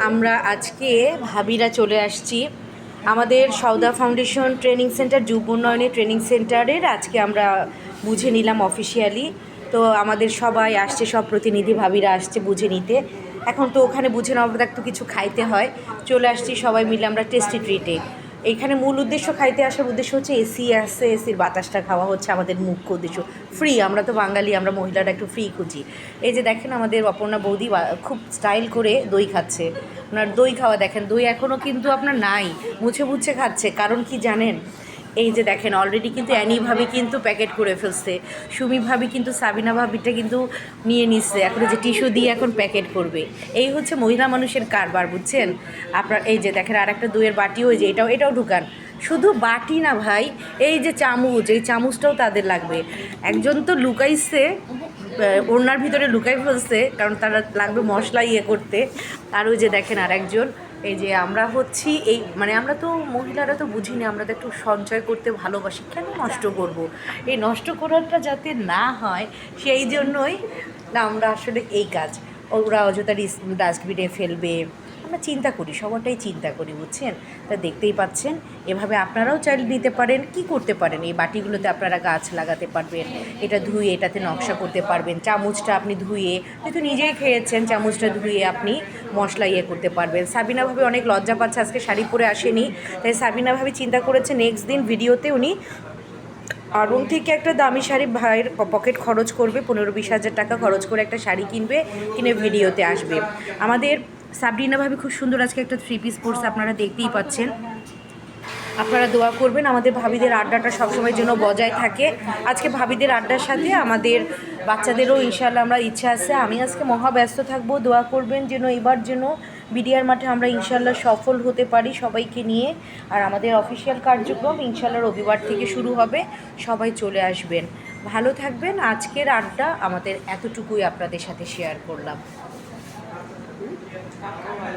আমরা আজকে ভাবিরা চলে আসছি আমাদের সওদা ফাউন্ডেশন ট্রেনিং সেন্টার, যুব উন্নয়নের ট্রেনিং সেন্টারের আজকে আমরা বুঝে নিলাম অফিসিয়ালি। তো আমাদের সবাই আসছে, সব প্রতিনিধি ভাবিরা আসছে বুঝে নিতে। এখন তো ওখানে বুঝে নেওয়ার পর তো কিছু খাইতে হয়। চলে আসছি সবাই মিলে আমরা টেস্টি ট্রিটে। এইখানে মূল উদ্দেশ্য, খাইতে আসার উদ্দেশ্য হচ্ছে এসি আছে, এসির বাতাসটা খাওয়া হচ্ছে আমাদের মুখ্য উদ্দেশ্য। ফ্রি, আমরা তো বাঙালি, আমরা মহিলারা একটু ফ্রি খুঁজি। এই যে দেখেন আমাদের অপর্ণা বৌদি খুব স্টাইল করে দই খাচ্ছে। ওনার দই খাওয়া দেখেন, দই এখনও কিন্তু আপনার নাই, মুছে মুছে খাচ্ছে। কারণ কি জানেন, এই যে দেখেন অলরেডি কিন্তু অ্যানি ভাবি কিন্তু প্যাকেট করে ফেলছে, সুমি ভাবি কিন্তু সাবিনা ভাবিটা কিন্তু নিয়ে নিচ্ছে, এখন যে টিস্যু দিয়ে এখন প্যাকেট করবে। এই হচ্ছে মহিলা মানুষের কারবার, বুঝছেন আপনার। এই যে দেখেন আর একটা দইয়ের বাটিও, ওই যে এটাও ঢুকান। শুধু বাটি না ভাই, এই যে চামচ, এই চামচটাও তাদের লাগবে। একজন তো লুকাইছে, ওড়নার ভিতরে লুকাই ফেলছে, কারণ তারা লাগবে মশলা করতে। আর ওই যে দেখেন আর একজন। এই যে আমরা হচ্ছি এই মানে আমরা তো মহিলারা তো বুঝি না, আমরা তো একটু সঞ্চয় করতে ভালোবাসি, কেন নষ্ট করব। এই নষ্ট করাটা যাতে না হয় সেই জন্যই আমরা আসলে এই কাজ, ওরা অযথা ডাস্টবিনে ফেলবে, আমরা চিন্তা করি, সবারটাই চিন্তা করি, বুঝছেন। তা দেখতেই পাচ্ছেন, এভাবে আপনারাও চাইলে নিতে পারেন। কি করতে পারেন, এই বাটিগুলোতে আপনারা গাছ লাগাতে পারবেন, এটা ধুয়ে এটাতে নকশা করতে পারবেন। চামচটা আপনি ধুয়ে, যেহেতু নিজেই খেয়েছেন, চামচটা ধুয়ে আপনি মশলা করতে পারবেন। সাবিনা ভাবে অনেক লজ্জা পাচ্ছে, আজকে শাড়ি পরে আসেনি, তাই সাবিনা ভাবে চিন্তা করেছে নেক্সট দিন ভিডিওতে উনি আড়ং থেকে একটা দামি শাড়ি, ভাইয়ের পকেট খরচ করবে 15-20 হাজার টাকা খরচ করে একটা শাড়ি কিনবে, কিনে ভিডিওতে আসবে। আমাদের সাবরিনা ভাবি খুব সুন্দর আজকে একটা 3 পিস পরছে, আপনারা দেখতেই পাচ্ছেন। আপনারা দোয়া করবেন আমাদের ভাবিদের আড্ডাটা সবসময়ের জন্য বজায় থাকে। আজকে ভাবিদের আড্ডার সাথে আমাদের বাচ্চাদেরও ইনশাআল্লাহ আমরা ইচ্ছা আছে। আমি আজকে মহা ব্যস্ত থাকবো, দোয়া করবেন যেন এবার যেন বিডিআর মাঠে আমরা ইনশাআল্লাহ সফল হতে পারি সবাইকে নিয়ে। আর আমাদের অফিসিয়াল কার্যক্রম ইনশাআল্লাহ রবিবার থেকে শুরু হবে, সবাই চলে আসবেন। ভালো থাকবেন। আজকের আড্ডা আমাদের এতটুকুই আপনাদের সাথে শেয়ার করলাম।